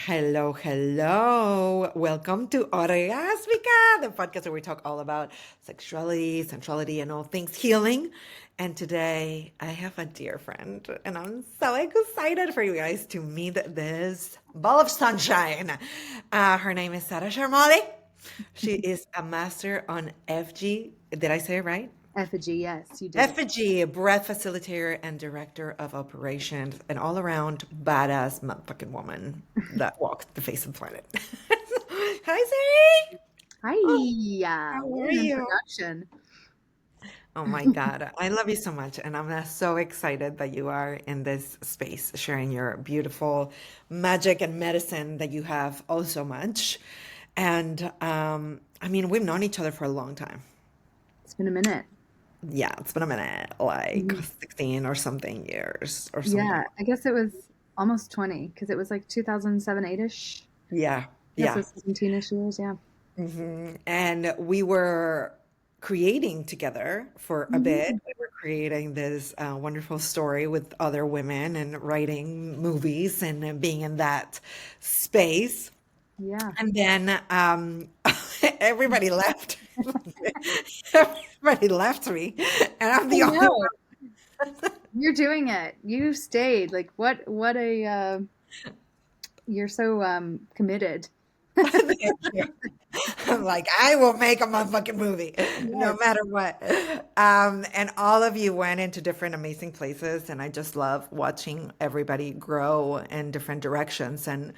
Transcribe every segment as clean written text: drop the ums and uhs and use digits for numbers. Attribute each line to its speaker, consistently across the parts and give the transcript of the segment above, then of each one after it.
Speaker 1: Hello, hello. Welcome to Orgasmica, the podcast where we talk all about sexuality, sensuality, and all things healing. And today I have a dear friend, and I'm so excited for you guys to meet this ball of sunshine. Her name is Sara Charmoli. She is a master on FG. Did I say it right?
Speaker 2: Effigy, yes, you did.
Speaker 1: Effigy, breath facilitator and director of operations, an all around badass motherfucking woman that walks the face of the planet. Hi, Sari.
Speaker 2: Hi,
Speaker 1: Oh,
Speaker 2: yeah,
Speaker 1: how
Speaker 2: what
Speaker 1: are
Speaker 2: an
Speaker 1: you?
Speaker 2: introduction.
Speaker 1: Oh my God. I love you so much. And I'm so excited that you are in this space sharing your beautiful magic and medicine that you have oh so much. And I mean, we've known each other for a long time.
Speaker 2: It's been a minute.
Speaker 1: Yeah, it's been a minute, like
Speaker 2: Mhm.
Speaker 1: 16 or something years or something.
Speaker 2: Yeah, I guess it was almost 20 because it was like 2007, 8-ish.
Speaker 1: Yeah,
Speaker 2: Yeah, so
Speaker 1: yeah.
Speaker 2: 17-ish years, yeah.
Speaker 1: And we were creating together for a bit.
Speaker 2: Mhm.
Speaker 1: We were creating this wonderful story with other women and writing movies and being in that space.
Speaker 2: Yeah,
Speaker 1: And then everybody left. Everybody left me, and I'm
Speaker 2: I
Speaker 1: the only
Speaker 2: know. You're doing it. You stayed. Like what a you're so committed.
Speaker 1: one. Thank you. I'm like, I will make a motherfucking movie, no
Speaker 2: Yes.
Speaker 1: matter what. And all of you went into different amazing places, and I just love watching everybody grow in different directions. And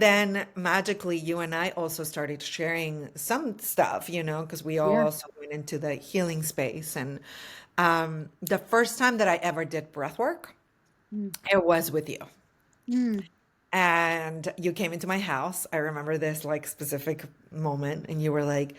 Speaker 1: then magically, you and I also started sharing some stuff, because we all
Speaker 2: Yeah.
Speaker 1: also went into the healing space. And the first time that I ever did breath work,
Speaker 2: Mm.
Speaker 1: it was with you.
Speaker 2: Mm.
Speaker 1: And you came into my house. I remember this like specific moment, and you were like,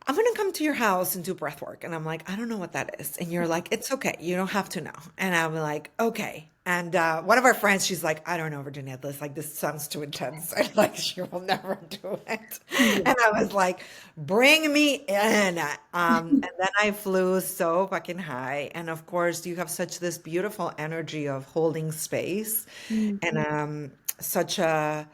Speaker 1: I'm gonna come to your house and do breath work. And I'm like, I don't know what that is. And you're like, it's okay. You don't have to know. And I'm like, okay. And one of our friends, she's like, I don't know, Virginia, this sounds too intense. And like, she will never do it.
Speaker 2: Yeah.
Speaker 1: And I was like, bring me in. And then I flew so fucking high. And of course, you have such this beautiful energy of holding space
Speaker 2: Mm.
Speaker 1: and such a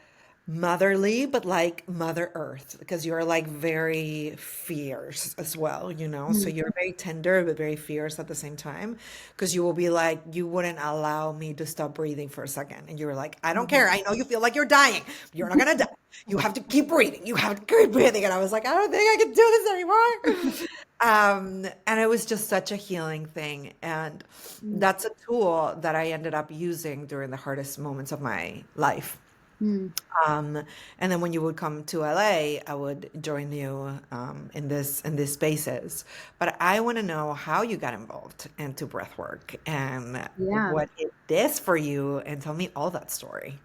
Speaker 1: motherly, but like Mother Earth, because you're like very fierce as well. So
Speaker 2: Mm.
Speaker 1: you're very tender, but very fierce at the same time, because you will be like, you wouldn't allow me to stop breathing for a second. And you were like, I don't
Speaker 2: Mhm.
Speaker 1: care. I know you feel like you're dying. You're not gonna die. You have to keep breathing. You have to keep breathing. And I was like, I don't think I can do this anymore. And it was just such a healing thing. And
Speaker 2: Mm.
Speaker 1: that's a tool that I ended up using during the hardest moments of my life.
Speaker 2: Mm.
Speaker 1: Um, and then when you would come to LA, I would join you in these spaces. But I want to know how you got involved into breathwork and
Speaker 2: Yeah.
Speaker 1: what it is for you, and tell me all that story.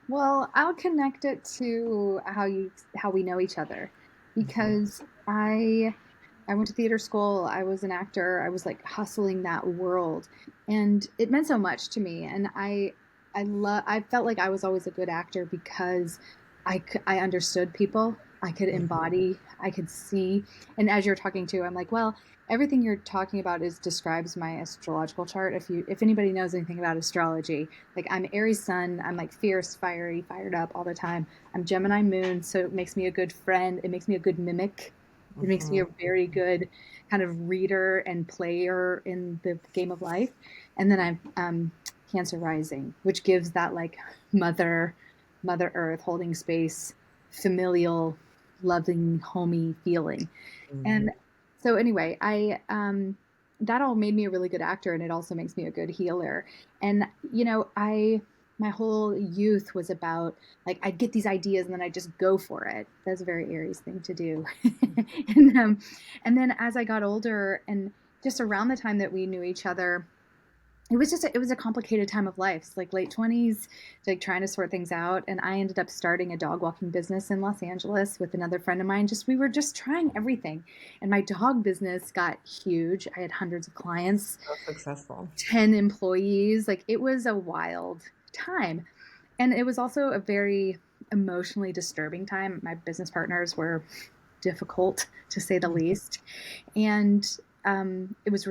Speaker 2: Well, I'll connect it to how we know each other
Speaker 1: Mhm.
Speaker 2: because I went to theater school, I was an actor, I was like hustling that world and it meant so much to me and I felt like I was always a good actor because I understood people, I could
Speaker 1: Mhm.
Speaker 2: embody, I could see. And as you're talking to, I'm like, well, everything you're talking about is describes my astrological chart. If anybody knows anything about astrology, like I'm Aries sun, I'm like fierce, fiery, fired up all the time. I'm Gemini moon, so it makes me a good friend, it makes me a good mimic. It makes me a
Speaker 1: Mhm.
Speaker 2: very good kind of reader and player in the game of life. And then I'm Cancer rising, which gives that like mother earth holding space, familial, loving, homey feeling.
Speaker 1: Mhm.
Speaker 2: And so anyway, I that all made me a really good actor and it also makes me a good healer. And I my whole youth was about like I'd get these ideas and then I just go for it. That's a very Aries thing to do. and and then as I got older and just around the time that we knew each other, it was a complicated time of life. It's like late 20s, like trying to sort things out. And I ended up starting a dog walking business in Los Angeles with another friend of mine. Just we were just trying everything. And my dog business got huge. I had hundreds of clients,
Speaker 1: So successful.
Speaker 2: 10 employees. Like it was a wild time. And it was also a very emotionally disturbing time. My business partners were difficult to say the least. And it was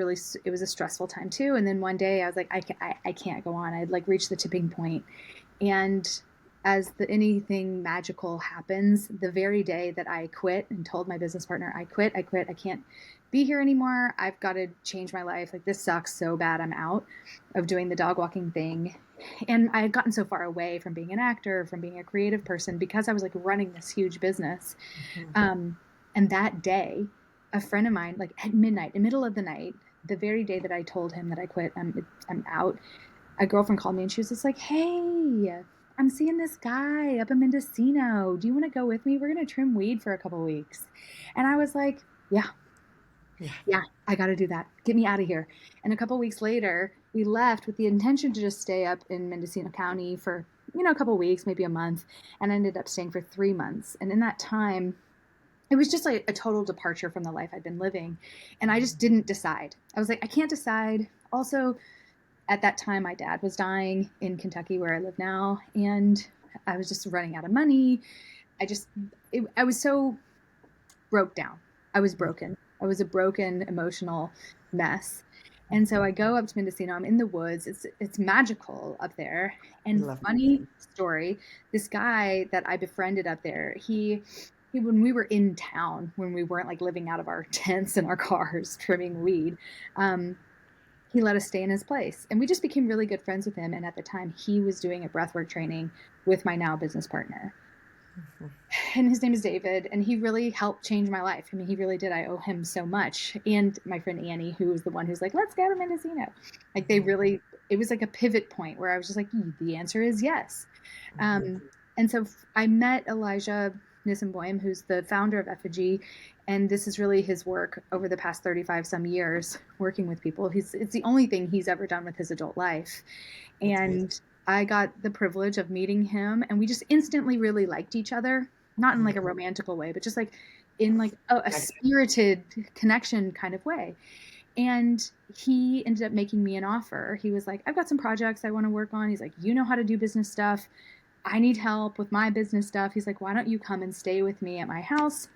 Speaker 2: a stressful time too. And then one day I was like, I can't go on. I'd like reached the tipping point, and as the anything magical happens, the very day that I quit and told my business partner, I quit, I can't be here anymore. I've got to change my life. Like, this sucks so bad. I'm out of doing the dog walking thing. And I had gotten so far away from being an actor, from being a creative person, because I was like running this huge business.
Speaker 1: Mhm.
Speaker 2: Um, and that day, a friend of mine, like at midnight, in the middle of the night, the very day that I told him that I quit, I'm out, a girlfriend called me and she was just like, "Hey, I'm seeing this guy up in Mendocino. Do you want to go with me? We're going to trim weed for a couple weeks." And I was like, "Yeah,
Speaker 1: Yeah.
Speaker 2: yeah, I got to do that. Get me out of here." And a couple weeks later, we left with the intention to just stay up in Mendocino County for, a couple weeks, maybe a month. And I ended up staying for 3 months. And in that time, it was just like a total departure from the life I'd been living. And I just didn't decide. I was like, I can't decide. Also, at that time, my dad was dying in Kentucky, where I live now. And I was just running out of money. I just, I was so broke down. I was broken. I was a broken emotional mess. And so I go up to Mendocino. I'm in the woods. It's magical up there.
Speaker 1: I
Speaker 2: And
Speaker 1: love
Speaker 2: funny
Speaker 1: it.
Speaker 2: story, this guy that I befriended up there, he when we were in town, when we weren't like living out of our tents and our cars trimming weed, um, he let us stay in his place. And we just became really good friends with him. And at the time, he was doing a breathwork training with my now business partner, and his name is David, and he really helped change my life. I mean, he really did. I owe him so much. And my friend Annie, who was the one who's like, "Let's go to Mendocino." Like, they
Speaker 1: Mhm.
Speaker 2: really, it was like a pivot point where I was just like, the answer is yes.
Speaker 1: Mhm.
Speaker 2: Um, and so I met Elijah Nissenboim, who's the founder of Effigy. And this is really his work over the past 35 some years working with people. It's the only thing he's ever done with his adult life.
Speaker 1: That's amazing.
Speaker 2: And I got the privilege of meeting him, and we just instantly really liked each other, not in like a
Speaker 1: Mhm.
Speaker 2: romantical way, but just like in like a
Speaker 1: Connection.
Speaker 2: spirited connection kind of way. And he ended up making me an offer. He was like, "I've got some projects I want to work on." He's like, "You know how to do business stuff. I need help with my business stuff." He's like, "Why don't you come and stay with me at my house?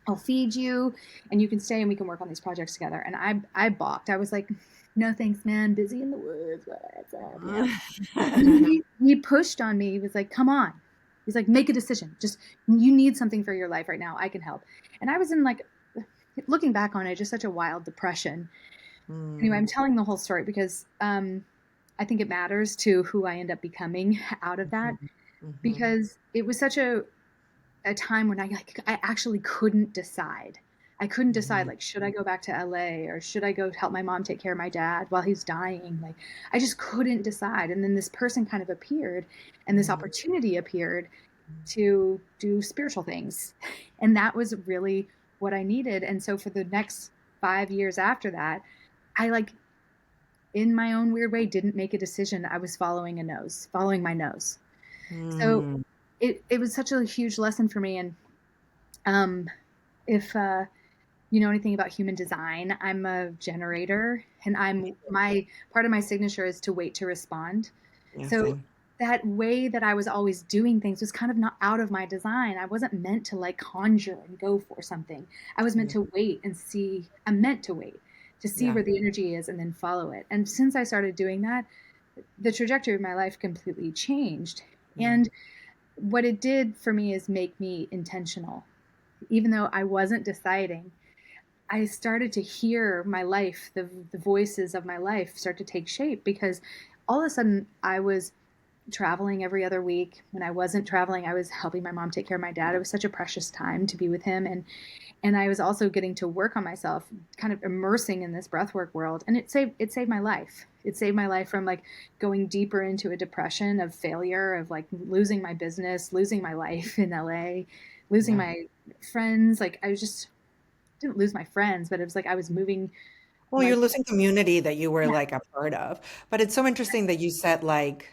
Speaker 2: I'll feed you and you can stay and we can work on these projects together." And I balked. I was like, "No thanks, man. Busy in the woods. What's up?" He pushed on me. He was like, "Come on." He's like, "Make a decision. Just, you need something for your life right now. I can help." And I was in like, looking back on it, just such a wild depression. Anyway, I'm
Speaker 1: Mm.
Speaker 2: telling the whole story because I think it matters to who I end up becoming out of that,
Speaker 1: Mhm. Mhm.
Speaker 2: because it was such a time when I actually couldn't decide. I couldn't decide,
Speaker 1: Mhm.
Speaker 2: like, should I go back to LA or should I go help my mom take care of my dad while he's dying? Like, I just couldn't decide. And then this person kind of appeared, and this
Speaker 1: Mhm.
Speaker 2: opportunity appeared to do spiritual things. And that was really what I needed. And so for the next 5 years after that, I, like, in my own weird way, didn't make a decision. I was following my nose. So
Speaker 1: Mm.
Speaker 2: it was such a huge lesson for me. And um, if you know anything about human design, I'm a generator, and I'm my part of my signature is to wait to respond.
Speaker 1: Yeah,
Speaker 2: So
Speaker 1: same.
Speaker 2: that way that I was always doing things was kind of not out of my design. I wasn't meant to like conjure and go for something. I was meant
Speaker 1: Yeah.
Speaker 2: to wait and see. I'm meant to wait to see
Speaker 1: Yeah.
Speaker 2: where the energy is and then follow it. And since I started doing that, the trajectory of my life completely changed.
Speaker 1: Yeah.
Speaker 2: And what it did for me is make me intentional. Even though I wasn't deciding, I started to hear my life, the voices of my life start to take shape, because all of a sudden I was traveling every other week. When I wasn't traveling, I was helping my mom take care of my dad. It was such a precious time to be with him. And I was also getting to work on myself, kind of immersing in this breathwork world. And it saved my life. It saved my life from like going deeper into a depression of failure, of like losing my business, losing my life in LA, losing
Speaker 1: Yeah.
Speaker 2: my friends. Like, I was just, didn't lose my friends, but it was like I was moving
Speaker 1: Well,
Speaker 2: my,
Speaker 1: you're losing community that you were
Speaker 2: yeah,
Speaker 1: like a part of. But it's so interesting that you said like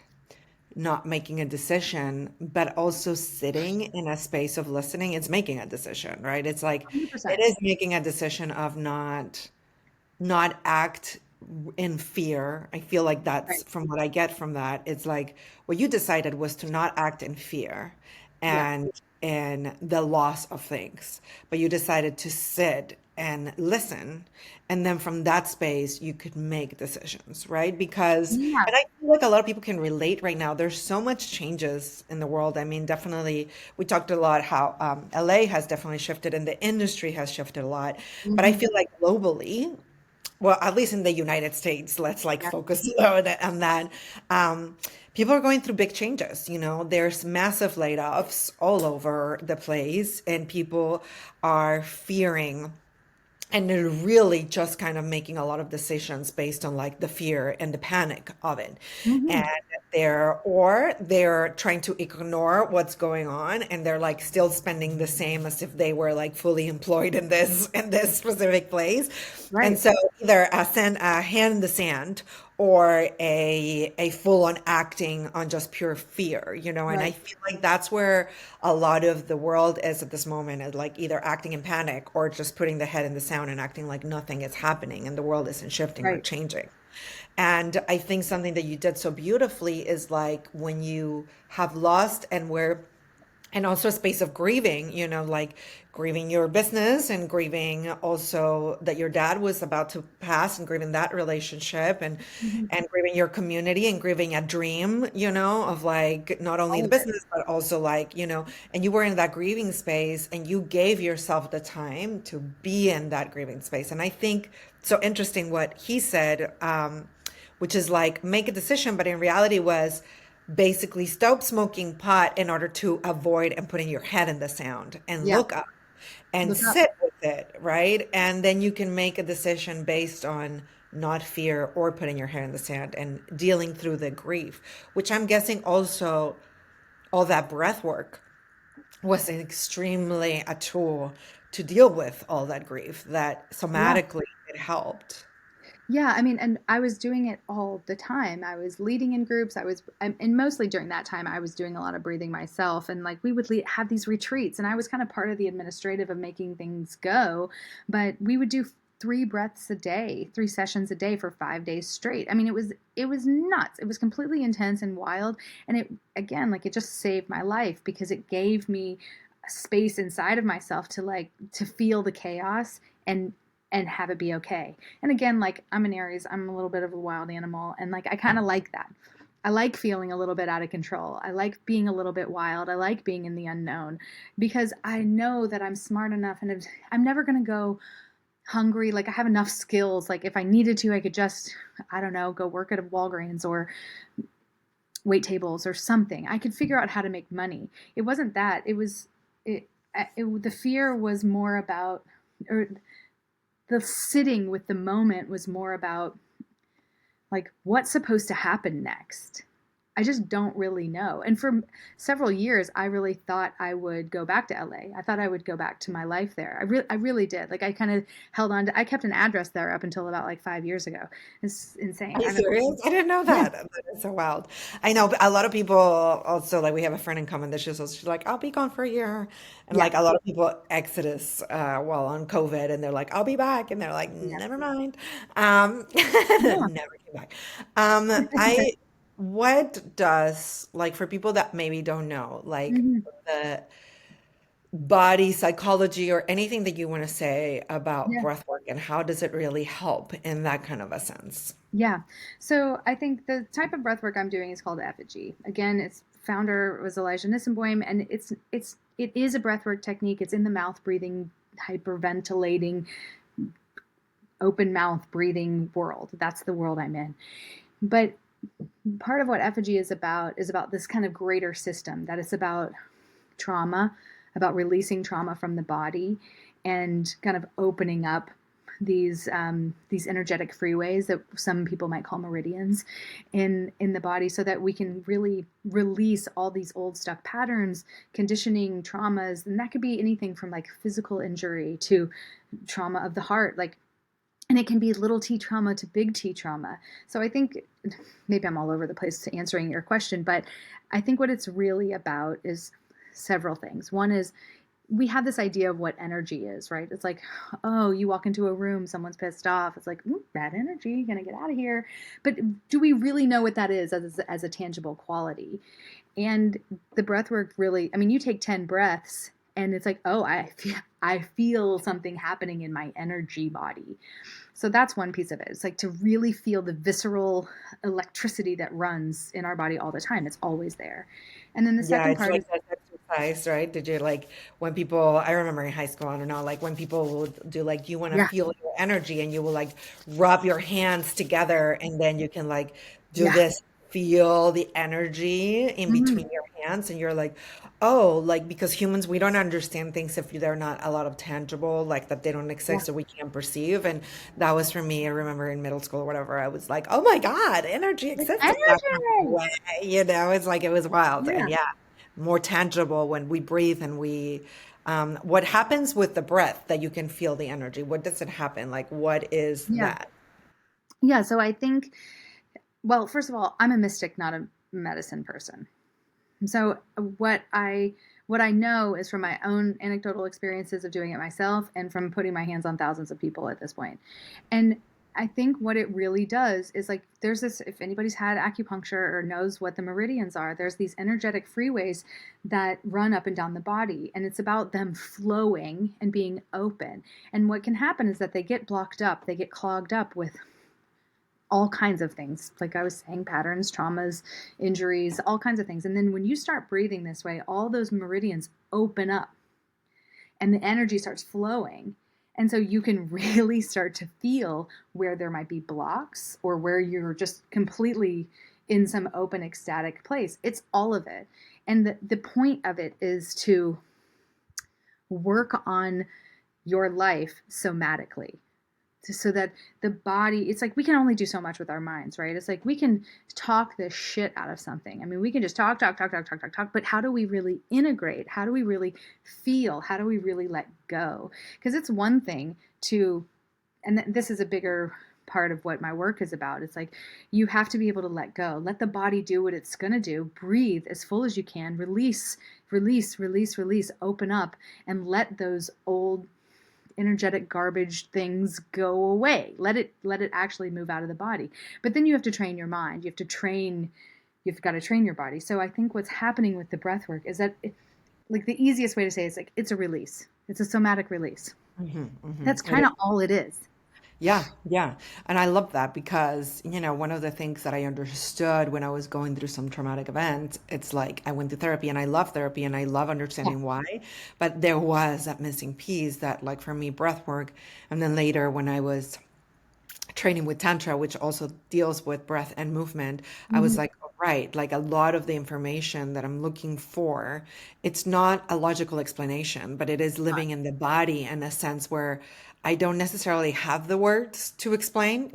Speaker 1: not making a decision, but also sitting in a space of listening. It's making a decision, right? It's like it
Speaker 2: 100%.
Speaker 1: is making a decision of not act in fear. I feel like that's
Speaker 2: Right.
Speaker 1: from what I get from that. It's like what you decided was to not act in fear
Speaker 2: Yeah.
Speaker 1: and in the loss of things, but you decided to sit and listen, and then from that space you could make decisions, right? Because,
Speaker 2: Yeah.
Speaker 1: and I feel like a lot of people can relate right now. There's so much changes in the world. I mean, definitely, we talked a lot how LA has definitely shifted and the industry has shifted a lot, but I
Speaker 2: Hmm.
Speaker 1: feel like globally, well, at least in the United States, let's like
Speaker 2: Yeah.
Speaker 1: focus on that. Um, People are going through big changes. You know, there's massive layoffs all over the place, and people are fearing and they're really just kind of making a lot of decisions based on like the fear and the panic of it. And
Speaker 2: Hmm.
Speaker 1: they're trying to ignore what's going on and they're like still spending the same as if they were like fully employed in this specific place. And
Speaker 2: Right.
Speaker 1: so either send a hand in the sand or a full on acting on just pure fear, you know, and I
Speaker 2: Right.
Speaker 1: feel like that's where a lot of the world is at this moment, is like either acting in panic or just putting the head in the sand and acting like nothing is happening and the world isn't shifting or
Speaker 2: Right.
Speaker 1: changing. And I think something that you did so beautifully is like when you have lost and where and also a space of grieving, you know, like grieving your business and grieving also that your dad was about to pass and grieving that relationship
Speaker 2: Hmm.
Speaker 1: and grieving your community and grieving a dream, you know, of like not only
Speaker 2: All
Speaker 1: the
Speaker 2: of it.
Speaker 1: business but also like, you know, and you were in that grieving space and you gave yourself the time to be in that grieving space. And I think so interesting what he said, which is like make a decision, but in reality was basically stop smoking pot in order to avoid and putting your head in the sound and
Speaker 2: Yeah.
Speaker 1: look up and
Speaker 2: Look up.
Speaker 1: sit with it, right? And then you can make a decision based on not fear or putting your head in the sand and dealing through the grief, which I'm guessing also all that breath work was extremely a tool to deal with all that grief that
Speaker 2: Yeah.
Speaker 1: somatically it helped.
Speaker 2: Yeah, I mean, and I was doing it all the time. I was leading in groups. And mostly during that time, I was doing a lot of breathing myself. And like we would have these retreats, and I was kind of part of the administrative of making things go. But we would do 3 breaths a day, 3 sessions a day for 5 days straight. I mean, it was nuts. It was completely intense and wild. And it again, like it just saved my life because it gave me a space inside of myself to to feel the chaos and have it be okay. And again, like I'm an Aries, I'm a little bit of a wild animal, and like I kind of like that. I like feeling a little bit out of control. I like being a little bit wild. I like being in the unknown because I know that I'm smart enough and I'm never going to go hungry. Like I have enough skills. Like if I needed to, I could just, I don't know, go work at a Walgreens or wait tables or something. I could figure out how to make money. It wasn't that. The fear was more about, or the sitting with the moment was more about like what's supposed to happen next. I just don't really know. And for several years, I really thought I would go back to LA. I thought I would go back to my life there. I really did. Like I kind of held on to. I kept an address there up until about like 5 years ago. It's
Speaker 1: Are
Speaker 2: insane.
Speaker 1: you
Speaker 2: I mean,
Speaker 1: serious? I didn't know
Speaker 2: yeah,
Speaker 1: that. That is so wild. I know a lot of people also like we have a friend in common that she's like, I'll be gone for a year. And
Speaker 2: yeah,
Speaker 1: like a lot of people exodus while on COVID and they're like, I'll be back. And they're like,
Speaker 2: yeah,
Speaker 1: never mind.
Speaker 2: yeah.
Speaker 1: Never came back. I what does like for people that maybe don't know, like
Speaker 2: Mhm.
Speaker 1: the body psychology or anything that you want to say about
Speaker 2: Yeah.
Speaker 1: breath work and how does it really help in that kind of a sense?
Speaker 2: Yeah. So I think the type of breath work I'm doing is called effigy. Again, its founder was Elijah Nissenboim, and it is a breathwork technique. It's in the mouth breathing, hyperventilating, open mouth breathing world. That's the world I'm in. But part of what effigy is about this kind of greater system that it's about trauma, about releasing trauma from the body, and kind of opening up these energetic freeways that some people might call meridians in the body, so that we can really release all these old stuck patterns, conditioning, traumas, and that could be anything from like physical injury to trauma of the heart, like, and it can be little t trauma to big T trauma. So I think maybe I'm all over the place to answering your question, but I think what it's really about is several things. One is we have this idea of what energy is, right? It's like, oh, you walk into a room, someone's pissed off. It's like, bad energy, gonna get out of here. But do we really know what that is as a tangible quality? And the breath work really, I mean, you take 10 breaths and it's like, oh, I feel something happening in my energy body. So that's one piece of it. It's like to really feel the visceral electricity that runs in our body all the time. It's always there. And then the
Speaker 1: Yeah,
Speaker 2: second
Speaker 1: it's
Speaker 2: part
Speaker 1: like
Speaker 2: is,
Speaker 1: that exercise, right? Did you like when people, I remember in high school, I don't know, like when people would do like, you want to
Speaker 2: yeah,
Speaker 1: feel your energy and you will like rub your hands together and then you can like do
Speaker 2: yeah,
Speaker 1: this, feel the energy in
Speaker 2: mhm,
Speaker 1: between your hands. And you're like, oh, like because humans, we don't understand things if they're not a lot of tangible, like that they don't
Speaker 2: yeah,
Speaker 1: exist or we can't perceive. And that was for me, I remember in middle school or whatever, I was like, oh my God, energy
Speaker 2: like
Speaker 1: exists in that kind of
Speaker 2: energy.
Speaker 1: way. It's like it was wild. And
Speaker 2: Yeah,
Speaker 1: yeah, more tangible when we breathe and what happens with the breath that you can feel the energy? What does it happen? Like, what is
Speaker 2: yeah,
Speaker 1: that?
Speaker 2: yeah. So I think, well, first of all, I'm a mystic, not a medicine person. So what I know is from my own anecdotal experiences of doing it myself and from putting my hands on thousands of people at this point. And I think what it really does is like there's this, if anybody's had acupuncture or knows what the meridians are, there's these energetic freeways that run up and down the body, and it's about them flowing and being open. And what can happen is that they get blocked up, they get clogged up with all kinds of things. Like I was saying, patterns, traumas, injuries, all kinds of things. And then when you start breathing this way, all those meridians open up and the energy starts flowing. And so you can really start to feel where there might be blocks or where you're just completely in some open, ecstatic place. It's all of it. And the point of it is to work on your life somatically so that the body, it's like we can only do so much with our minds, right? It's like we can talk the shit out of something. I mean, we can just talk, but how do we really integrate? How do we really feel? How do we really let go? Because it's one thing to, and this is a bigger part of what my work is about. It's like you have to be able to let go, let the body do what it's going to do, breathe as full as you can, release, open up, and let those old energetic garbage things go away. Let it actually move out of the body. But then you have to train your mind. You've got to train your body. So I think what's happening with the breath work is that like the easiest way to say it is like it's a release. It's a somatic release. That's
Speaker 1: It
Speaker 2: kind of all it is.
Speaker 1: Yeah, yeah. And I love that because, one of the things that I understood when I was going through some traumatic events, it's like I went to therapy and I love
Speaker 2: Yeah.
Speaker 1: understanding why. But there was that missing piece that, like, for me, breath work. And then later, when I was training with Tantra, which also deals with breath and movement, I was
Speaker 2: Mhm.
Speaker 1: like, oh, right, like a lot of the information that I'm looking for, it's not a logical explanation, but it is living in the body in a sense where I don't necessarily have the words to explain,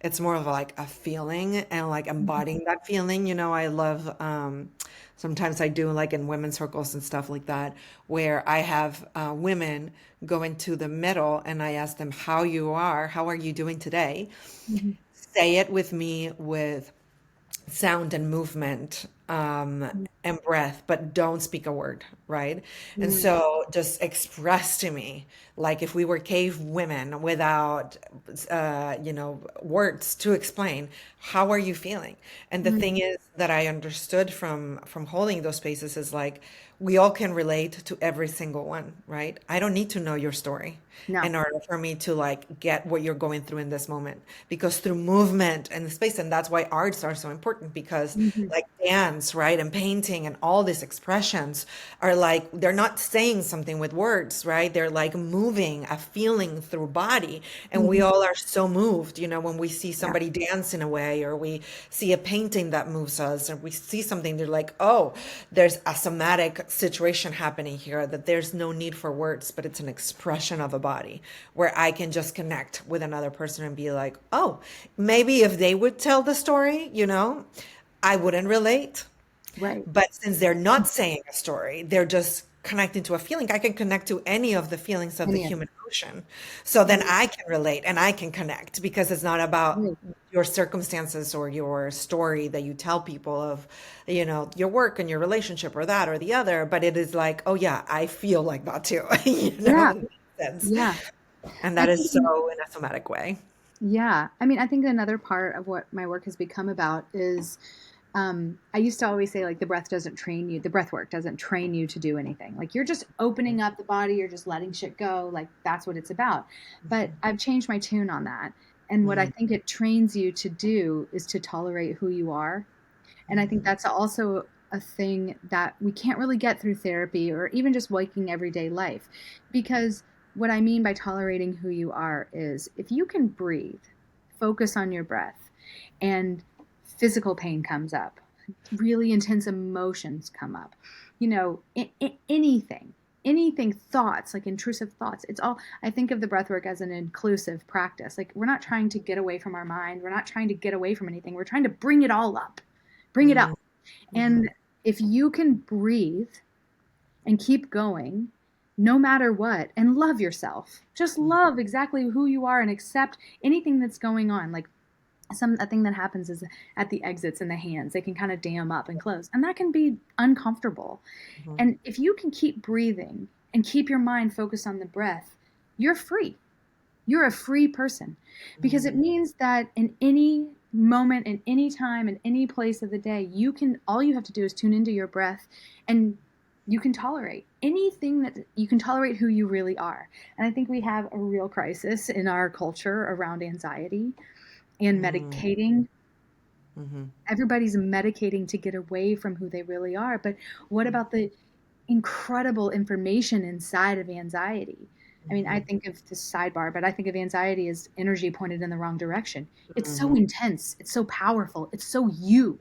Speaker 1: it's more of like a feeling and like
Speaker 2: Mhm.
Speaker 1: embodying that feeling. I love, sometimes I do like in women's circles and stuff like that, where I have women go into the middle and I ask them how are you doing today?
Speaker 2: Mhm.
Speaker 1: Say it with me with sound and movement and breath, but don't speak a word, right? And
Speaker 2: Mhm.
Speaker 1: so just express to me, like if we were cave women without, words to explain, how are you feeling? And the
Speaker 2: Mhm.
Speaker 1: thing is that I understood from holding those spaces is like we all can relate to every single one, right? I don't need to know your story
Speaker 2: No.
Speaker 1: in order for me to like get what you're going through in this moment because through movement and space, and that's why arts are so important because
Speaker 2: Mhm.
Speaker 1: like dance, right, and painting and all these expressions are like they're not saying something with words, right? They're like moving a feeling through body, and we
Speaker 2: Mhm.
Speaker 1: all are so moved, when we see
Speaker 2: Yeah.
Speaker 1: somebody dance in a way or we see a painting that moves us or we see something, they're like, oh, there's a somatic situation happening here that there's no need for words, but it's an expression of a body where I can just connect with another person and be like, oh, maybe if they would tell the story, I wouldn't relate.
Speaker 2: Right.
Speaker 1: But since they're not saying a story, they're just connecting to a feeling. I can connect to any of the feelings of the
Speaker 2: Any of
Speaker 1: human emotion. So then
Speaker 2: right.
Speaker 1: I can relate and I can connect because it's not about
Speaker 2: Right.
Speaker 1: your circumstances or your story that you tell people of, your work and your relationship or that or the other, but it is like, oh yeah, I feel like that too,
Speaker 2: Yeah.
Speaker 1: in that sense.
Speaker 2: Yeah.
Speaker 1: And
Speaker 2: I
Speaker 1: that is
Speaker 2: think
Speaker 1: so in a somatic way.
Speaker 2: Yeah. I mean, I think another part of what my work has become about is I used to always say like the breath work doesn't train you to do anything. Like you're just opening up the body, you're just letting shit go. Like that's what it's about. But I've changed my tune on that. And what I
Speaker 1: Mm,
Speaker 2: think it trains you to do is to tolerate who you are. And I think
Speaker 1: mm,
Speaker 2: that's also a thing that we can't really get through therapy or even just waking everyday life. Because what I mean by tolerating who you are is if you can breathe, focus on your breath, and physical pain comes up, really intense emotions come up, anything, thoughts, like intrusive thoughts. It's all, I think of the breath work as an inclusive practice. Like we're not trying to get away from our mind. We're not trying to get away from anything. We're trying to bring it all up, bring it up.
Speaker 1: mm,
Speaker 2: And
Speaker 1: mhm,
Speaker 2: if you can breathe and keep going, no matter what, and love yourself, just
Speaker 1: mhm,
Speaker 2: love exactly who you are and accept anything that's going on. Like a thing that happens is at the exits in the hands, they can kind of dam up and close, and that can be uncomfortable.
Speaker 1: mhm,
Speaker 2: And if you can keep breathing and keep your mind focused on the breath, you're free. You're a free person, because it
Speaker 1: mhm,
Speaker 2: means that in any moment, in any time, in any place of the day, all you have to do is tune into your breath, and you can tolerate anything, that you can tolerate who you really are. And I think we have a real crisis in our culture around anxiety and
Speaker 1: mm,
Speaker 2: medicating.
Speaker 1: mhm,
Speaker 2: Everybody's medicating to get away from who they really are. But what about the incredible information inside of anxiety? I mean, I
Speaker 1: mhm,
Speaker 2: think of this sidebar, but I think of anxiety as energy pointed in the wrong direction. It's so
Speaker 1: mhm,
Speaker 2: intense, it's so powerful, it's so you.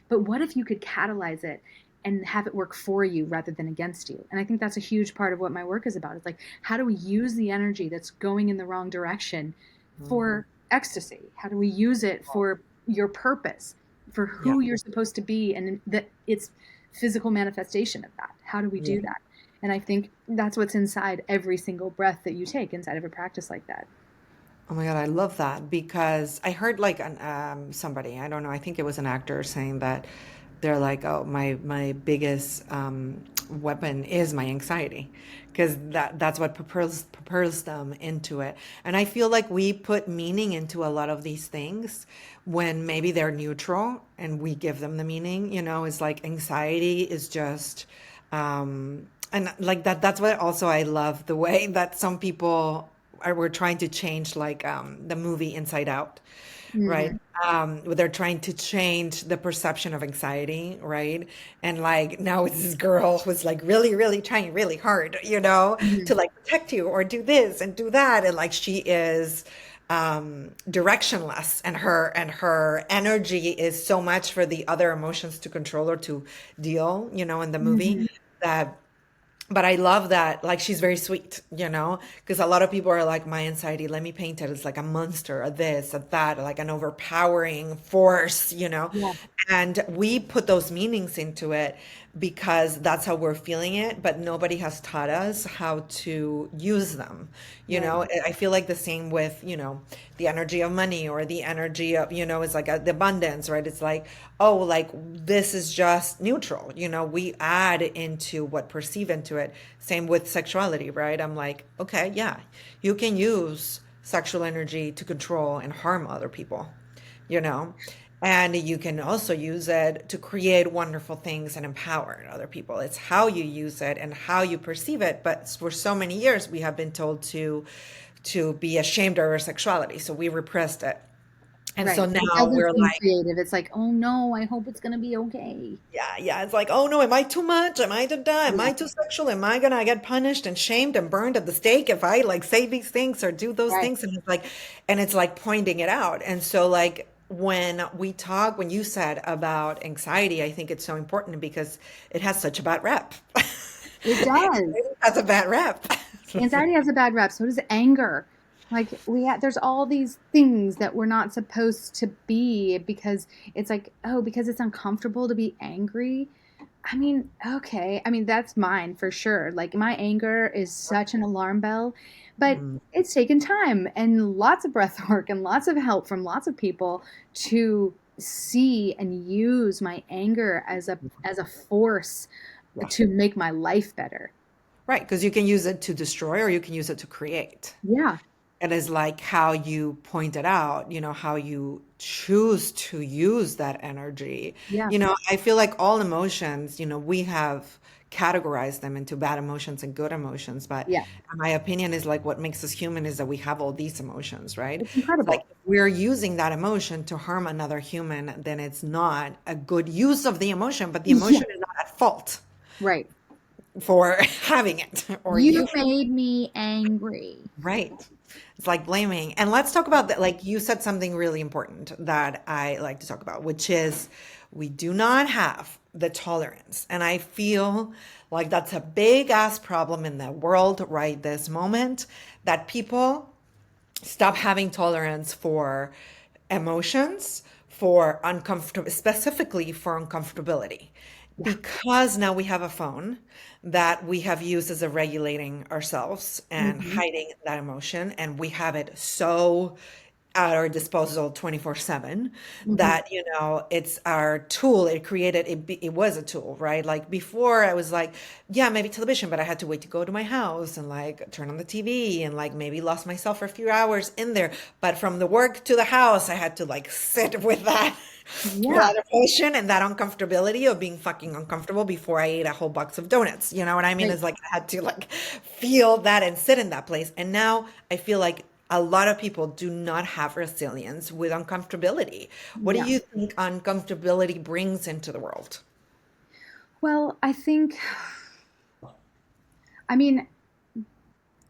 Speaker 2: But what if you could catalyze it and have it work for you rather than against you? And I think that's a huge part of what my work is about. It's like, how do we use the energy that's going in the wrong direction
Speaker 1: mhm.
Speaker 2: for ecstasy? How do we use it for your purpose, for
Speaker 1: Yeah,
Speaker 2: who you're supposed to be, and that it's physical manifestation of that? How do we
Speaker 1: yeah.
Speaker 2: do that? And I think that's what's inside every single breath that you take inside of a practice like that.
Speaker 1: Oh my God, I love that because I heard like somebody, I don't know, I think it was an actor saying that they're like, oh, my biggest weapon is my anxiety because that's what propels them into it. And I feel like we put meaning into a lot of these things when maybe they're neutral and we give them the meaning, it's like anxiety is just and like that's what also I love the way that some people are we're trying to change like the movie Inside Out, right?
Speaker 2: Mm-hmm.
Speaker 1: Where they're trying to change the perception of anxiety, right? And like now it's this girl who's like really, really trying really hard,
Speaker 2: Mm-hmm.
Speaker 1: to like protect you or do this and do that. And like she is directionless and her energy is so much for the other emotions to control or to deal, in the movie
Speaker 2: Mm-hmm.
Speaker 1: that but I love that, like, she's very sweet, because a lot of people are like, my anxiety, let me paint it. It's like a monster, a this, a that, like an overpowering force.
Speaker 2: Yeah.
Speaker 1: And we put those meanings into it because that's how we're feeling it, but nobody has taught us how to use them.
Speaker 2: Right.
Speaker 1: I feel like the same with, the energy of money or the energy of, it's like the abundance, right? It's like, oh, like this is just neutral. We add into what perceive into it. Same with sexuality, right? I'm like, okay, yeah, you can use sexual energy to control and harm other people, you know? And you can also use it to create wonderful things and empower other people. It's how you use it and how you perceive it. But for so many years, we have been told to be ashamed of our sexuality, so we repressed it. And so
Speaker 2: Right.
Speaker 1: now
Speaker 2: Because it's
Speaker 1: we're
Speaker 2: being
Speaker 1: like,
Speaker 2: creative. It's like, oh no, I hope it's going to be okay.
Speaker 1: yeah, yeah. It's like, oh no, am I too much? Am I too da? Am
Speaker 2: Yeah.
Speaker 1: I too sexual? Am I gonna get punished and shamed and burned at the stake if I like say these things or do those
Speaker 2: Right.
Speaker 1: things? And it's like pointing it out. And so like when you said about anxiety, I think it's so important because it has such a bad rep.
Speaker 2: It does.
Speaker 1: It has a bad rep.
Speaker 2: Anxiety has a bad rep. So does anger. Like there's all these things that we're not supposed to be, because it's like, oh, because it's uncomfortable to be angry. I mean, okay. I mean, that's mine for sure. Like my anger is such an alarm bell, but
Speaker 1: Mm,
Speaker 2: it's taken time and lots of breath work and lots of help from lots of people to see and use my anger as a force
Speaker 1: yeah.
Speaker 2: to make my life better.
Speaker 1: Right, because you can use it to destroy or you can use it to create.
Speaker 2: Yeah.
Speaker 1: It is like how you pointed out, how you choose to use that energy.
Speaker 2: Yeah.
Speaker 1: I feel like all emotions, we have categorized them into bad emotions and good emotions. But
Speaker 2: Yeah.
Speaker 1: my opinion is like what makes us human is that we have all these emotions, right?
Speaker 2: It's
Speaker 1: It's like
Speaker 2: incredible.
Speaker 1: if we're using that emotion to harm another human, then it's not a good use of the emotion, but the
Speaker 2: Yeah.
Speaker 1: emotion is not at fault
Speaker 2: Right.
Speaker 1: for having it or
Speaker 2: You
Speaker 1: using.
Speaker 2: made me angry.
Speaker 1: Right. It's like blaming. And let's talk about that. Like you said something really important that I like to talk about, which is we do not have the tolerance. And I feel like that's a big ass problem in the world right this moment that people stop having tolerance for emotions, for uncomfortable, specifically for uncomfortability,
Speaker 2: Yeah.
Speaker 1: because now we have a phone that we have used as a regulating ourselves and
Speaker 2: Hmm.
Speaker 1: hiding that emotion, and we have it so at our disposal 24/7
Speaker 2: Hmm.
Speaker 1: that it's our tool. It was a tool, right? Like before I was like, yeah, maybe television, but I had to wait to go to my house and like turn on the TV and like maybe lost myself for a few hours in there, but from the work to the house I had to like sit with that
Speaker 2: Yeah.
Speaker 1: that emotion and that uncomfortability of being fucking uncomfortable before I ate a whole box of donuts. You know what I mean?
Speaker 2: Right.
Speaker 1: It's like I had to like feel that and sit in that place. And now I feel like a lot of people do not have resilience with uncomfortability. What do
Speaker 2: Yeah.
Speaker 1: you think uncomfortability brings into the world?
Speaker 2: Well, I mean,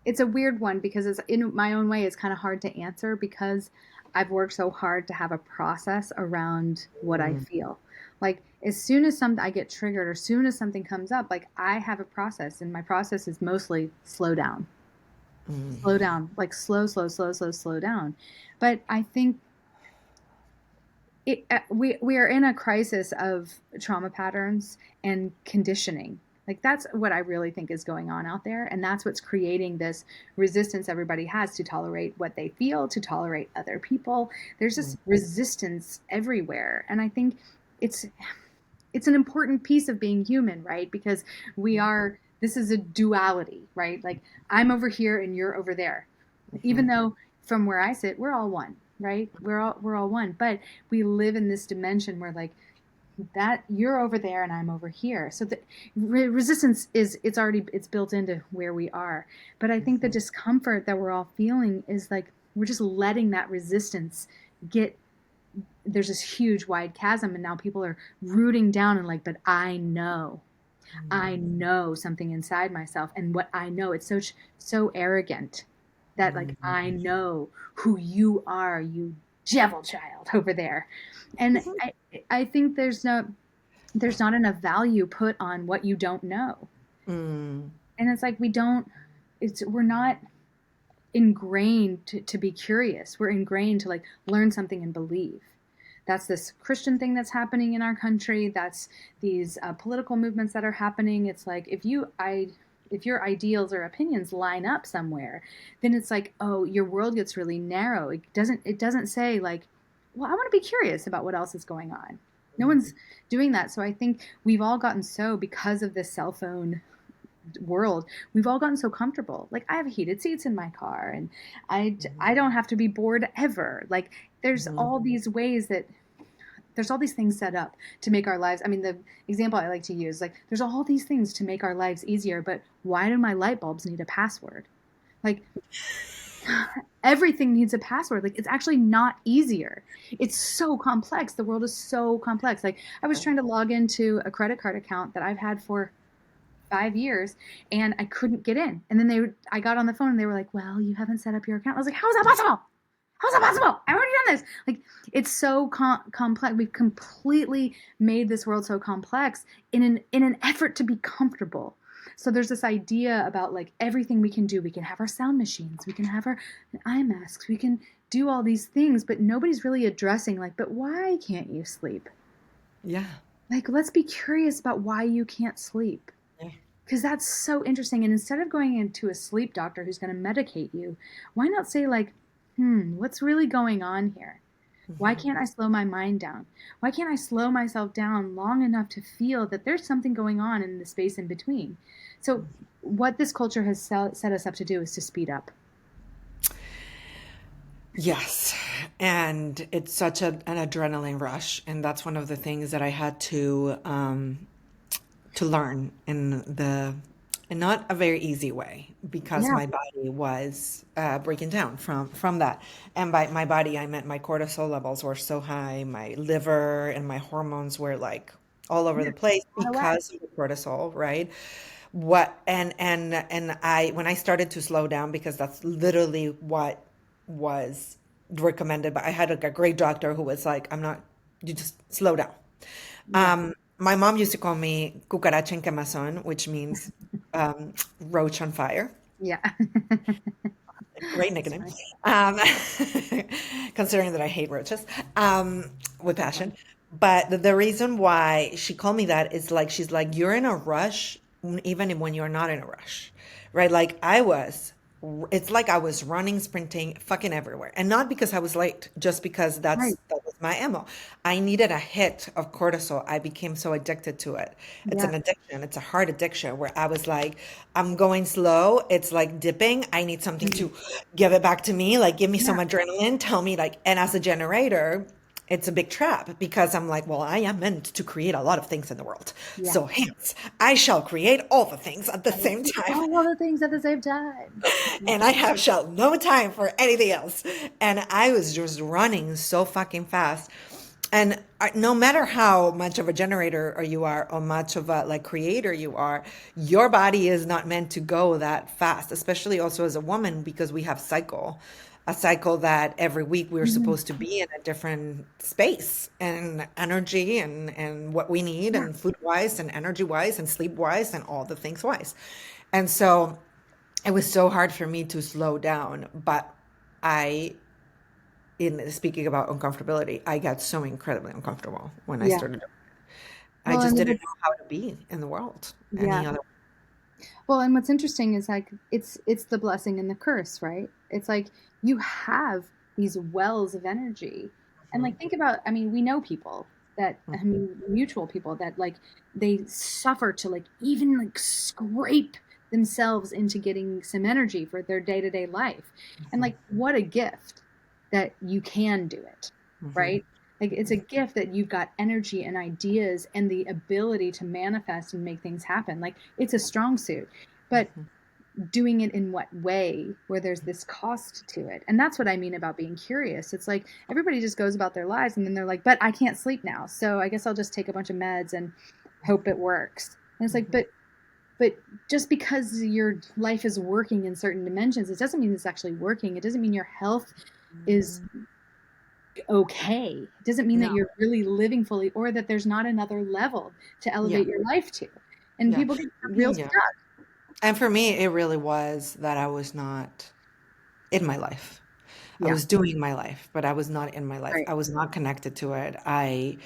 Speaker 2: it's a weird one because it's in my own way, it's kind of hard to answer because I've worked so hard to have a process around what I
Speaker 1: Mm,
Speaker 2: feel. Like as soon as something I get triggered or as soon as something comes up, like I have a process and my process is mostly slow down. Slow
Speaker 1: mm,
Speaker 2: down, like slow down. But I think we are in a crisis of trauma patterns and conditioning. Like that's what I really think is going on out there, and that's what's creating this resistance everybody has to tolerate what they feel, to tolerate other people. There's
Speaker 1: mm,
Speaker 2: this resistance everywhere, and I think it's it's an important piece of being human, right? Because we are this is a duality, right? Like I'm over here and you're over there. Even
Speaker 1: mhm,
Speaker 2: though from where I sit, we're all one, right? We're all one, but we live in this dimension where like that you're over there and I'm over here. So the resistance is it's built into where we are. But I think the
Speaker 1: mhm,
Speaker 2: discomfort that we're all feeling is like we're just letting that resistance get there's this huge wide chasm and now people are rooting down and like but I know something inside myself and what I know it's so arrogant that like I
Speaker 1: mm,
Speaker 2: know who you are, you devil child over there. And I think there's not enough value put on what you don't know.
Speaker 1: mm,
Speaker 2: And it's like we're not ingrained to be curious. We're ingrained to like learn something and believe. That's this Christian thing that's happening in our country. That's these political movements that are happening. It's like if your ideals or opinions line up somewhere, then it's like, oh, your world gets really narrow. It doesn't say like, well, I want to be curious about what else is going on. No one's doing that. So I think we've all gotten so because of this cell phone world, we've all gotten so comfortable. Like I have heated seats in my car, and I don't have to be bored ever. Like there's
Speaker 1: mhm,
Speaker 2: all these ways that there's all these things set up to make our lives. I mean, the example I like to use, like there's all these things to make our lives easier, but why do my light bulbs need a password? Like everything needs a password. Like it's actually not easier. It's so complex. The world is so complex. Like I was trying to log into a credit card account that I've had for 5 years and I couldn't get in. And then I got on the phone and they were like, well, you haven't set up your account. I was like, how is that possible? How's that possible? I've already done this. Like, it's so complex. We've completely made this world so complex in an effort to be comfortable. So there's this idea about like everything we can do. We can have our sound machines. We can have our eye masks. We can do all these things, but nobody's really addressing like, but why can't you sleep?
Speaker 1: yeah,
Speaker 2: Like, let's be curious about why you can't sleep
Speaker 1: yeah,
Speaker 2: because that's so interesting. And instead of going into a sleep doctor who's going to medicate you, why not say, like, what's really going on here? Why
Speaker 1: mhm,
Speaker 2: can't I slow my mind down? Why can't I slow myself down long enough to feel that there's something going on in the space in between? So, what this culture has set us up to do is to speed up.
Speaker 1: Yes. And it's such an adrenaline rush. And that's one of the things that I had to learn in not a very easy way because
Speaker 2: Yeah.
Speaker 1: my body was breaking down from that. And by my body, I meant my cortisol levels were so high, my liver and my hormones were like all over
Speaker 2: Yeah.
Speaker 1: the place
Speaker 2: Out of whack.
Speaker 1: because of the cortisol, right? What and I when I started to slow down because that's literally what was recommended, but I had a great doctor who was like, I'm not, you just slow down.
Speaker 2: Yeah.
Speaker 1: My mom used to call me cucaracha en quemazón, which means roach on fire.
Speaker 2: Yeah.
Speaker 1: Great
Speaker 2: That's
Speaker 1: nickname,
Speaker 2: funny.
Speaker 1: um, considering that I hate roaches with passion. But the reason why she called me that is like, she's like, you're in a rush, even when you're not in a rush, right? Like I was. It's like I was running, sprinting, fucking everywhere. And not because I was late, just because
Speaker 2: Right.
Speaker 1: that was my MO. I needed a hit of cortisol. I became so addicted to it. It's
Speaker 2: Yeah.
Speaker 1: an addiction. It's a hard addiction where I was like, I'm going slow. It's like dipping. I need something
Speaker 2: Mhm.
Speaker 1: to give it back to me. Like, give me some
Speaker 2: Yeah.
Speaker 1: adrenaline. Tell me, like, and as a generator, it's a big trap because I'm like, well, I am meant to create a lot of things in the world.
Speaker 2: Yeah.
Speaker 1: So, hence, I shall create all the things at the
Speaker 2: I will
Speaker 1: same
Speaker 2: do
Speaker 1: time.
Speaker 2: all the things at the same time. Yeah.
Speaker 1: And I have shall no time for anything else. And I was just running so fucking fast. And no matter how much of a generator or you are, or much of a like creator you are, your body is not meant to go that fast, especially also as a woman, because we have a cycle that every week we're
Speaker 2: Mhm.
Speaker 1: supposed to be in a different space and energy and what we need
Speaker 2: Yeah.
Speaker 1: and food wise and energy wise and sleep wise and all the things wise. And so it was so hard for me to slow down, but I, in speaking about uncomfortability, I got so incredibly uncomfortable when I
Speaker 2: Yeah.
Speaker 1: started. I
Speaker 2: Well,
Speaker 1: just
Speaker 2: and
Speaker 1: didn't
Speaker 2: what's
Speaker 1: know how to be in the world
Speaker 2: yeah.
Speaker 1: any other.
Speaker 2: Well, and what's interesting is like it's the blessing and the curse, right? It's like you have these wells of energy. And like
Speaker 1: Mhm,
Speaker 2: think about, I mean, we know people that, I
Speaker 1: mhm,
Speaker 2: mean, mutual people that like they suffer to like even like scrape themselves into getting some energy for their day-to-day life. And
Speaker 1: mhm,
Speaker 2: like what a gift that you can do it,
Speaker 1: mhm,
Speaker 2: right? Like it's a gift that you've got energy and ideas and the ability to manifest and make things happen. Like it's a strong suit, but
Speaker 1: mhm.
Speaker 2: doing it in what way where there's this cost to it. And that's what I mean about being curious. It's like everybody just goes about their lives and then they're like, but I can't sleep now. So I guess I'll just take a bunch of meds and hope it works. And it's like, but just because your life is working in certain dimensions, it doesn't mean it's actually working. It doesn't mean your health is okay. It doesn't mean that
Speaker 1: No,
Speaker 2: you're really living fully or that there's not another level to
Speaker 1: yeah,
Speaker 2: elevate your life to. And
Speaker 1: yeah,
Speaker 2: people get
Speaker 1: for
Speaker 2: real
Speaker 1: me, yeah.
Speaker 2: stuck.
Speaker 1: And for me, it really was that I was not in my life. I
Speaker 2: Yeah,
Speaker 1: was doing my life, but I was not in my life.
Speaker 2: right.
Speaker 1: I was not connected to it. I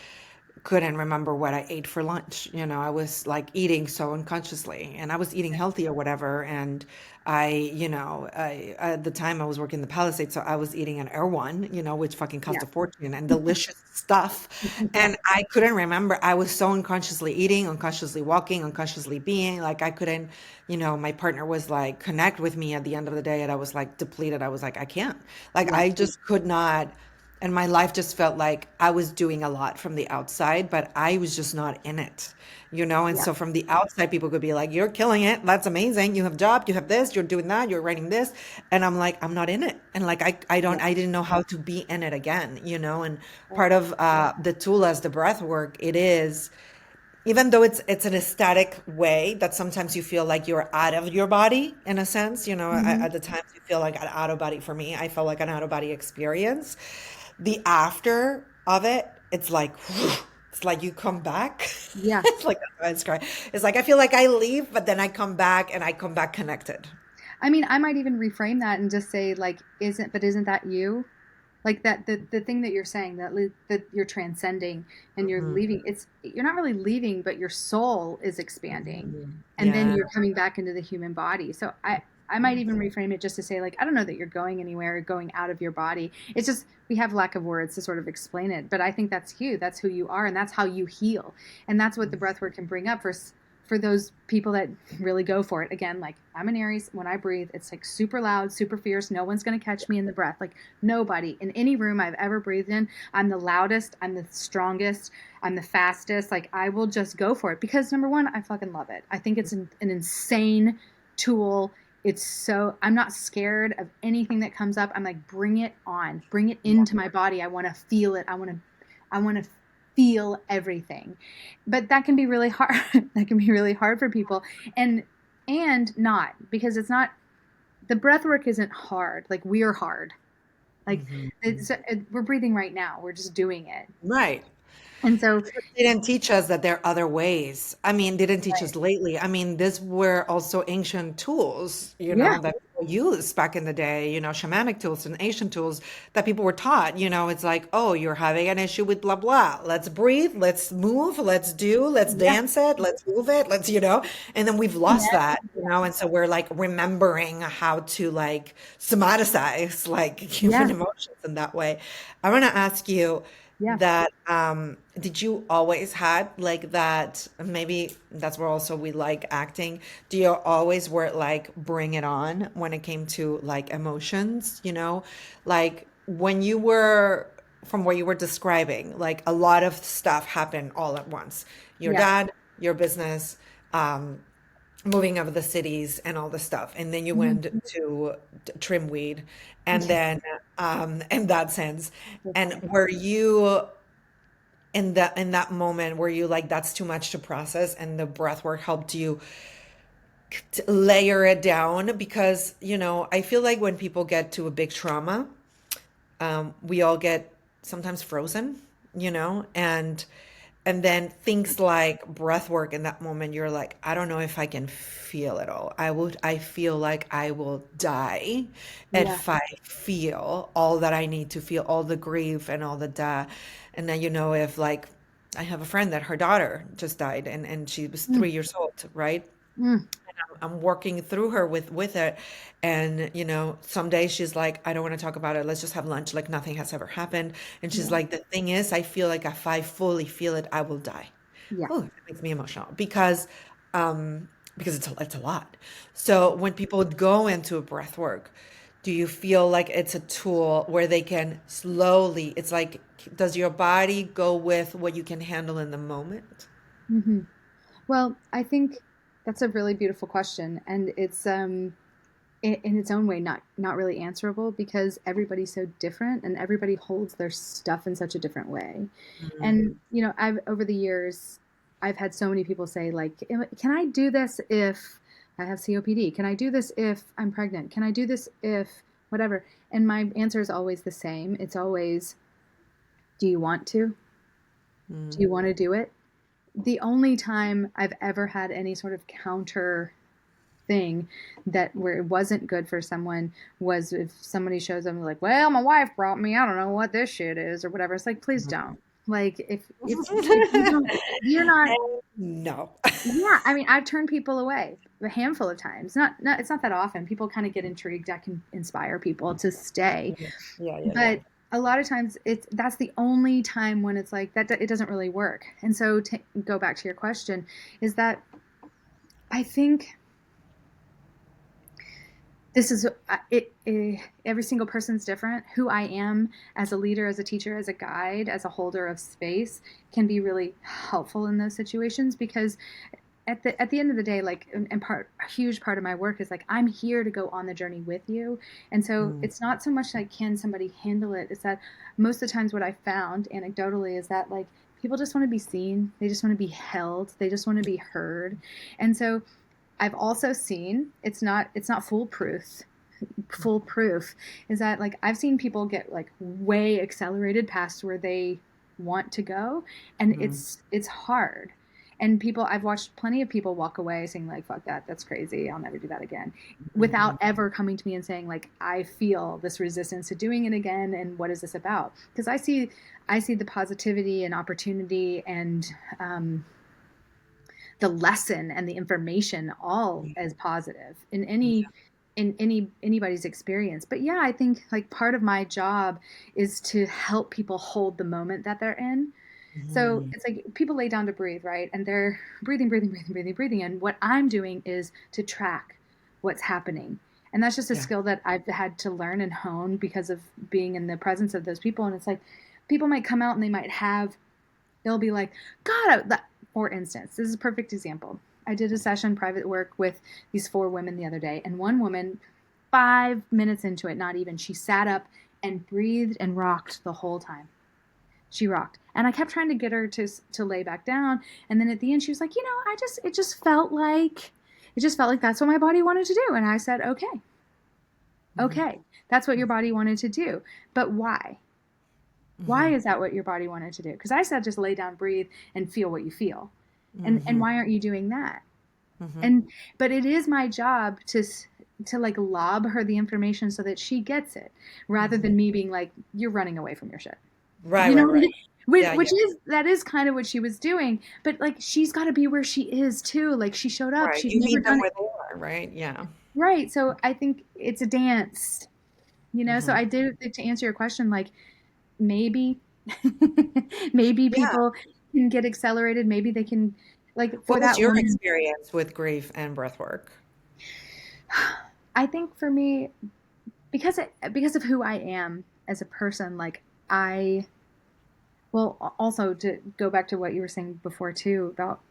Speaker 1: couldn't remember what I ate for lunch. You know, I was like eating so unconsciously and I was eating healthy or whatever. And at the time I was working the Palisades, so I was eating an Air One, which fucking
Speaker 2: Yeah.
Speaker 1: cost a fortune and delicious stuff.
Speaker 2: Yeah.
Speaker 1: And I couldn't remember. I was so unconsciously eating, unconsciously walking, unconsciously being like I couldn't, my partner was like connect with me at the end of the day and I was like depleted. I was like, I can't. Like
Speaker 2: Yeah.
Speaker 1: I just could not, and my life just felt like I was doing a lot from the outside, but I was just not in it. And
Speaker 2: Yeah.
Speaker 1: so from the outside, people could be like, "You're killing it. That's amazing. You have a job. You have this. You're doing that. You're writing this," and I'm like, "I'm not in it." And like
Speaker 2: Yeah.
Speaker 1: I didn't know how to be in it again. And
Speaker 2: Right.
Speaker 1: part of the tool as the breath work, it is even though it's an ecstatic way that sometimes you feel like you're out of your body in a sense,
Speaker 2: Hmm.
Speaker 1: at the times you feel like an out of body. For me, I felt like an out of body experience. The after of it, it's like it's like you come back.
Speaker 2: Yeah.
Speaker 1: It's like that's cry. It's like I feel like I leave, but then I come back and I come back connected.
Speaker 2: I mean, I might even reframe that and just say like, isn't that you? Like that the thing that you're saying that you're transcending and you're
Speaker 1: Hmm.
Speaker 2: leaving, it's you're not really leaving, but your soul is expanding and then
Speaker 1: Yeah.
Speaker 2: you're coming back into the human body. So I might even reframe it just to say like, I don't know that you're going anywhere or going out of your body. It's just we have lack of words to sort of explain it, but I think that's you, that's who you are, and that's how you heal. And that's what the breath work can bring up for for those people that really go for it, again, like I'm an Aries, when I breathe, it's like super loud, super fierce. No one's going to catch me in the breath. Like nobody in any room I've ever breathed in, I'm the loudest, I'm the strongest, I'm the fastest. Like I will just go for it because number one, I fucking love it. I think it's an insane tool. It's so, I'm not scared of anything that comes up. I'm like, bring it on, bring it
Speaker 1: Yeah.
Speaker 2: into my body. I want to feel it. I want to feel everything. But that can be really hard. That can be really hard for people. And not because it's not, the breath work isn't hard. Like we're hard. Like
Speaker 1: Mhm.
Speaker 2: we're breathing right now. We're just doing it.
Speaker 1: Right.
Speaker 2: And so,
Speaker 1: They didn't teach us that there are other ways. I mean, they didn't teach
Speaker 2: right.
Speaker 1: us lately. I mean, these were also ancient tools,
Speaker 2: Yeah.
Speaker 1: that people used back in the day, shamanic tools and ancient tools that people were taught. It's like, oh, you're having an issue with blah, blah. Let's breathe, let's move, let's
Speaker 2: Yeah.
Speaker 1: dance it, let's move it, and then we've lost that, and so we're like remembering how to like somaticize like human
Speaker 2: Yeah.
Speaker 1: emotions in that way. I want to ask you,
Speaker 2: Yeah.
Speaker 1: that did you always had like that? Maybe that's where also we like acting. Do you always were like bring it on when it came to like emotions, like when you were, from what you were describing, like a lot of stuff happened all at once, your
Speaker 2: Yeah.
Speaker 1: dad, your business, um moving of the cities and all the stuff, and then you went
Speaker 2: Mhm.
Speaker 1: to trimweed, and
Speaker 2: Yeah.
Speaker 1: then in that sense,
Speaker 2: So
Speaker 1: and
Speaker 2: funny.
Speaker 1: were you in that moment, were you like that's too much to process, and the breath work helped you to layer it down? Because I feel like when people get to a big trauma, we all get sometimes frozen, and then things like breath work, in that moment you're like, I don't know if I can feel it all. I feel like I will die
Speaker 2: Yeah.
Speaker 1: if I feel all that I need to feel, all the grief and all the and then if like, I have a friend that her daughter just died, and she was
Speaker 2: Mm.
Speaker 1: 3 years old, right?
Speaker 2: Mm.
Speaker 1: I'm working through her with it. And some days she's like, I don't want to talk about it. Let's just have lunch, like nothing has ever happened. And she's
Speaker 2: Yeah.
Speaker 1: like, the thing is, I feel like if I fully feel it, I will die.
Speaker 2: Yeah.
Speaker 1: Oh, that makes me emotional because it's a lot. So when people go into a breath work, do you feel like it's a tool where they can slowly, it's like, does your body go with what you can handle in the moment?
Speaker 2: Hmm. Well, I think that's a really beautiful question, and it's in its own way not really answerable because everybody's so different and everybody holds their stuff in such a different way.
Speaker 1: Mm,
Speaker 2: And I've over the years I've had so many people say like, can I do this if I have COPD? Can I do this if I'm pregnant? Can I do this if whatever? And my answer is always the same. It's always, do you want to? Do
Speaker 1: mm,
Speaker 2: you want to do it? The only time I've ever had any sort of counter thing that where it wasn't good for someone was if somebody shows up and like, well, my wife brought me, I don't know what this shit is or whatever. It's like, please don't. Like if you don't, you're not.
Speaker 1: no.
Speaker 2: Yeah, I mean, I've turned people away a handful of times. Not it's not that often. People kind of get intrigued. That can inspire people to stay,
Speaker 1: Yeah, yeah, yeah.
Speaker 2: but a lot of times that's the only time when it's like that it doesn't really work. And so to go back to your question, is that I think this is every single person's different. Who I am as a leader, as a teacher, as a guide, as a holder of space can be really helpful in those situations because at the end of the day, like and part a huge part of my work is like I'm here to go on the journey with you. And so
Speaker 1: Mm,
Speaker 2: it's not so much like can somebody handle it, it's that most of the times what I found anecdotally is that like people just want to be seen, they just want to be held, they just want to be heard. And so I've also seen it's not foolproof is that like I've seen people get like way accelerated past where they want to go, and
Speaker 1: mm,
Speaker 2: it's hard. And people, I've watched plenty of people walk away saying like, fuck that, that's crazy, I'll never do that again, without
Speaker 1: mm,
Speaker 2: ever coming to me and saying like, I feel this resistance to doing it again, and what is this about? Because I see the positivity and opportunity and the lesson and the information all
Speaker 1: mm.
Speaker 2: as positive in anybody's experience. But yeah, I think like part of my job is to help people hold the moment that they're in. So
Speaker 1: Mhm.
Speaker 2: it's like people lay down to breathe, right? And they're breathing, breathing, breathing, breathing, breathing. And what I'm doing is to track what's happening. And that's just a
Speaker 1: Yeah.
Speaker 2: skill that I've had to learn and hone because of being in the presence of those people. And it's like people might come out and they might have, they'll be like, God, for instance, this is a perfect example. I did a session private work with these four women the other day, and one woman, 5 minutes into it, not even, she sat up and breathed and rocked the whole time. She rocked, and I kept trying to get her to lay back down, and then at the end she was like, I just it just felt like that's what my body wanted to do, and I said, okay,
Speaker 1: Mhm.
Speaker 2: okay, that's what your body wanted to do, but why? Why
Speaker 1: Mhm.
Speaker 2: is that what your body wanted to do? Because I said just lay down, breathe, and feel what you feel. And
Speaker 1: Mhm.
Speaker 2: why aren't you doing that?
Speaker 1: Mhm.
Speaker 2: And but it is my job to like lob her the information so that she gets it, rather
Speaker 1: Mhm.
Speaker 2: than me being like, you're running away from your shit.
Speaker 1: Right,
Speaker 2: You know
Speaker 1: right,
Speaker 2: what I
Speaker 1: right.
Speaker 2: mean? Which,
Speaker 1: Yeah, yeah.
Speaker 2: which is that is kind of what she was doing, but like she's got to be where she is too. Like she showed up,
Speaker 1: Right.
Speaker 2: she's
Speaker 1: You
Speaker 2: never
Speaker 1: meet them
Speaker 2: done
Speaker 1: where
Speaker 2: it
Speaker 1: they are, right? Yeah.
Speaker 2: right. So I think it's a dance, So
Speaker 1: Mhm.
Speaker 2: I did to answer your question, like maybe maybe
Speaker 1: Yeah.
Speaker 2: people can get accelerated, maybe they can, like for
Speaker 1: What was
Speaker 2: that
Speaker 1: your
Speaker 2: woman.
Speaker 1: experience with grief and breath work?
Speaker 2: I think for me, because of who I am as a person, like I well, also to go back to what you were saying before too about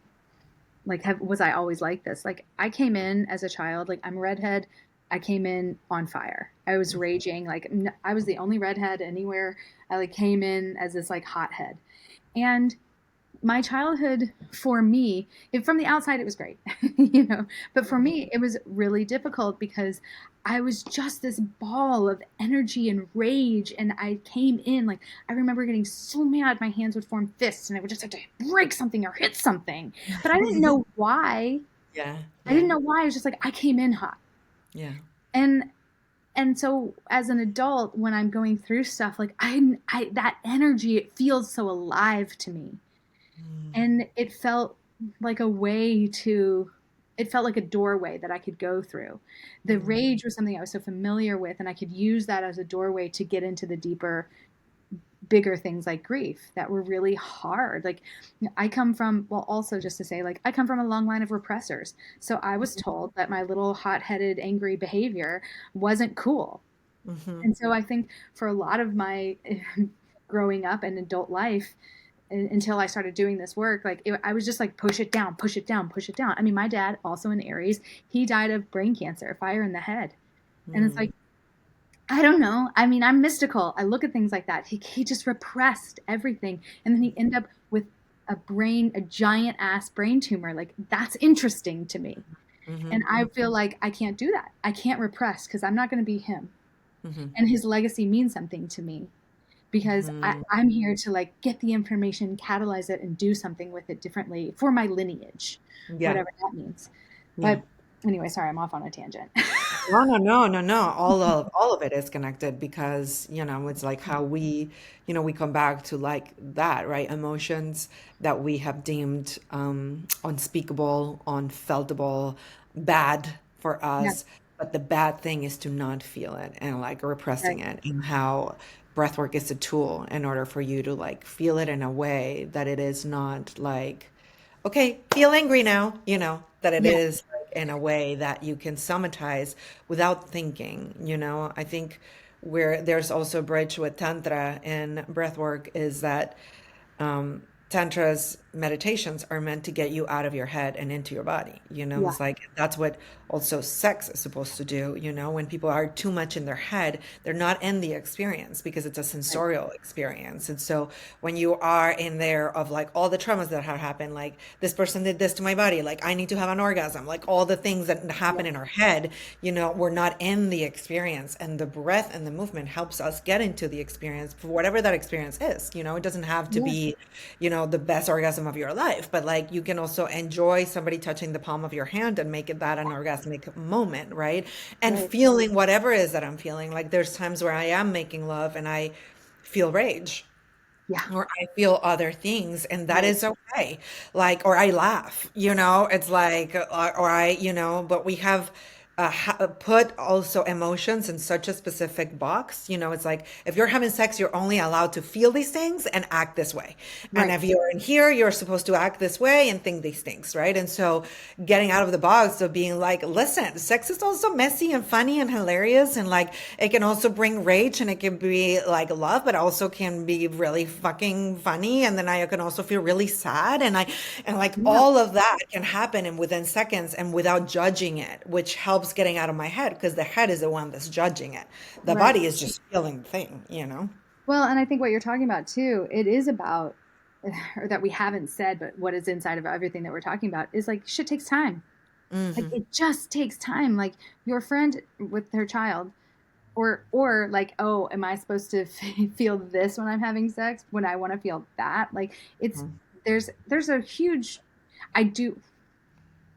Speaker 2: like was I always like this? Like I came in as a child, like I'm a redhead. I came in on fire. I was raging. Like I was the only redhead anywhere. I like came in as this like hothead. And my childhood for me, if from the outside it was great, but for me it was really difficult because I was just this ball of energy and rage, and I came in like I remember getting so mad my hands would form fists and I would just have to break something or hit something, but I didn't know why.
Speaker 1: Yeah,
Speaker 2: I didn't
Speaker 1: yeah,
Speaker 2: know why. I was just like I came in hot.
Speaker 1: yeah.
Speaker 2: and and so as an adult when I'm going through stuff, like I that energy, it feels so alive to me,
Speaker 1: Mm,
Speaker 2: and it felt like a way to it felt like a doorway that I could go through. The
Speaker 1: mm,
Speaker 2: rage was something I was so familiar with, and I could use that as a doorway to get into the deeper, bigger things like grief that were really hard. Like I come from, well, also just to say, like I come from a long line of repressors. So I was told that my little hot-headed, angry behavior wasn't cool.
Speaker 1: mhm.
Speaker 2: And so I think for a lot of my growing up and adult life, until I started doing this work, like I was just like push it down, push it down, push it down. I mean, my dad, also an Aries, he died of brain cancer, fire in the head, and it's
Speaker 1: Mm,
Speaker 2: like I don't know. I mean, I'm mystical. I look at things like that. He just repressed everything, and then he ended up with a giant ass brain tumor. Like that's interesting to me, and
Speaker 1: mhm,
Speaker 2: I feel like I can't do that. I can't repress because I'm not going to be him,
Speaker 1: mhm,
Speaker 2: and his legacy means something to me because
Speaker 1: mhm.
Speaker 2: I'm here to like get the information, catalyze it, and do something with it differently for my lineage,
Speaker 1: Yeah,
Speaker 2: whatever that means.
Speaker 1: yeah.
Speaker 2: But anyway, sorry, I'm off on a tangent.
Speaker 1: No, no, no, no, no. All of it is connected because, it's like how we come back to like that, right? Emotions that we have deemed unspeakable, unfeltable, bad for
Speaker 2: Yeah,
Speaker 1: us. But the bad thing is to not feel it and like repressing
Speaker 2: right.
Speaker 1: it, and how breathwork is a tool in order for you to like feel it in a way that it is not like, okay, feel angry now, that it
Speaker 2: Yeah,
Speaker 1: is like in a way that you can somatize without thinking, I think where there's also a bridge with Tantra and breathwork is that Tantra's meditations are meant to get you out of your head and into your body.
Speaker 2: yeah,
Speaker 1: It's like that's what also sex is supposed to do. When people are too much in their head, they're not in the experience because it's a
Speaker 2: right.
Speaker 1: sensorial experience. And so when you are in there of like all the traumas that have happened, like this person did this to my body, like I need to have an orgasm, like all the things that
Speaker 2: Yeah,
Speaker 1: happen in our head, we're not in the experience. And the breath and the movement helps us get into the experience for whatever that experience is. It doesn't have to
Speaker 2: yeah,
Speaker 1: be the best orgasm of your life, but like you can also enjoy somebody touching the palm of your hand and make it that an orgasmic moment, right? And
Speaker 2: right.
Speaker 1: feeling whatever it is that I'm feeling. Like there's times where I am making love and I feel rage
Speaker 2: Yeah,
Speaker 1: or I feel other things, and that
Speaker 2: right.
Speaker 1: is okay. Like, or I laugh, it's like, or I, but we have put also emotions in such a specific box. It's like if you're having sex, you're only allowed to feel these things and act this way. And
Speaker 2: Right.
Speaker 1: if you're in here, you're supposed to act this way and think these things, right? And so getting out of the box of being like, listen, sex is also messy and funny and hilarious. And like it can also bring rage and it can be like love, but also can be really fucking funny. And then I can also feel really sad. And like
Speaker 2: Yeah.
Speaker 1: all of that can happen in within seconds and without judging it, which helps getting out of my head because the head is the one that's judging it. The
Speaker 2: Right.
Speaker 1: body is just feeling the thing.
Speaker 2: Well, and I think what you're talking about too, it is about, or that we haven't said, but what is inside of everything that we're talking about is like shit takes time. Like
Speaker 1: Hmm.
Speaker 2: it just takes time. Like your friend with her child, or like, oh, am I supposed to feel this when I'm having sex when I want to feel that? Like it's there's a huge I do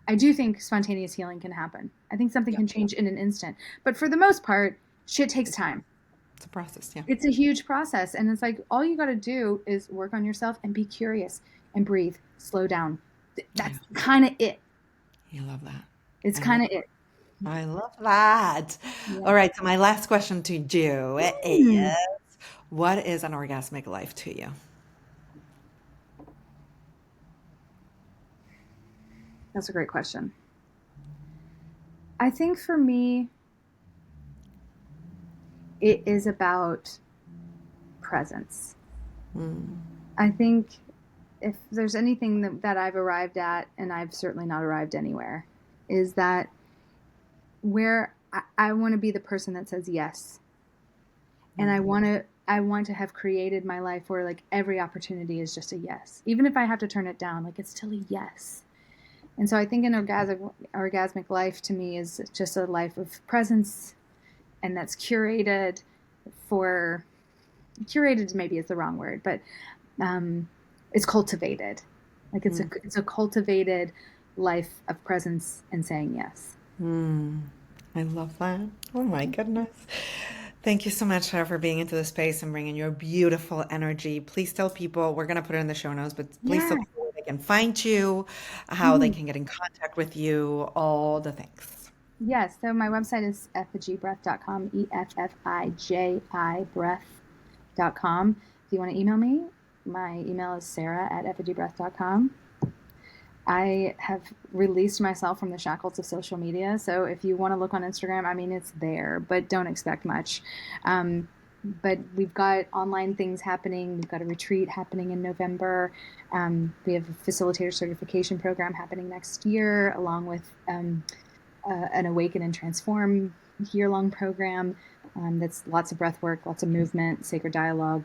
Speaker 2: I do think spontaneous healing can happen. I think something
Speaker 1: Yeah,
Speaker 2: can change in an instant. But for the most part, shit takes time.
Speaker 1: it's a process. Yeah.
Speaker 2: It's a huge process. And it's like all you got to do is work on yourself and be curious and breathe, slow down.
Speaker 1: Yeah.
Speaker 2: That's kind of it.
Speaker 1: You love that.
Speaker 2: It's
Speaker 1: I love
Speaker 2: kind of it.
Speaker 1: I love that.
Speaker 2: Yeah.
Speaker 1: All right. So my last question to you is,
Speaker 2: Hmm.
Speaker 1: what is an orgasmic life to you?
Speaker 2: That's a great question. I think for me, it is about presence. I think if there's anything that I've arrived at, and I've certainly not arrived anywhere, is that where I want to be the person that says yes. And I want to have created my life where like every opportunity is just a yes. Even if I have to turn it down, like it's still a yes. And so I think an orgasmic life to me is just a life of presence, and that's for curated maybe is the wrong word, but um, it's cultivated. Like it's a cultivated life of presence and saying yes.
Speaker 1: Mm, I love that. Oh my goodness. Thank you so much, Sarah, for being into the space and bringing your beautiful energy. Please tell people, we're going to put it in the show notes, but please tell
Speaker 2: Yeah.
Speaker 1: people where they can find you, how they
Speaker 2: Mhm.
Speaker 1: can get in contact with you, all the things.
Speaker 2: Yes. So my website is effigybreath.com, EFFIJI breath.com. If you want to email me, my email is sarah@effigybreath.com. I have released myself from the shackles of social media. So if you want to look on Instagram, I mean, it's there, but don't expect much. Um, but we've got online things happening. We've got a retreat happening in November. We have a facilitator certification program happening next year, along with an Awaken and Transform year-long program. That's lots of breath work, lots of movement, sacred dialogue,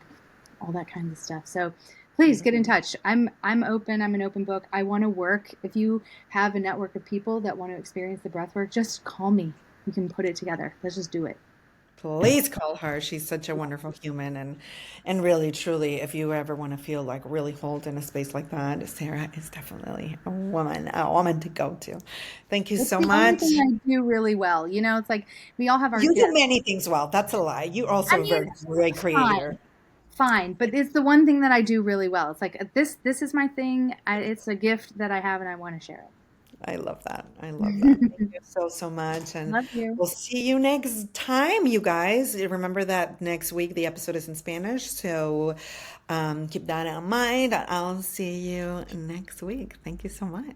Speaker 2: all that kind of stuff. So please get in touch. I'm open. I'm an open book. I want to work. If you have a network of people that want to experience the breath work, just call me. We can put it together. Let's just do it.
Speaker 1: Please call her. She's such a wonderful human, and really, truly, if you ever want to feel like really hold in a space like that, Sarah is definitely a woman to go to. Thank you
Speaker 2: It's
Speaker 1: so
Speaker 2: the only
Speaker 1: much.
Speaker 2: thing I do really well. It's like we all have our
Speaker 1: You do
Speaker 2: gifts.
Speaker 1: many things well. That's a lie. You're
Speaker 2: I
Speaker 1: also a
Speaker 2: mean,
Speaker 1: very great creator.
Speaker 2: fine, fine, but it's the one thing that I do really well. It's like this is my thing. It's a gift that I have, and I want to share
Speaker 1: I love that. I love that. Thank
Speaker 2: it.
Speaker 1: you so, so much. And
Speaker 2: Love you.
Speaker 1: we'll see you next time, you guys. Remember that next week the episode is in Spanish. So keep that in mind. I'll see you next week. Thank you so much.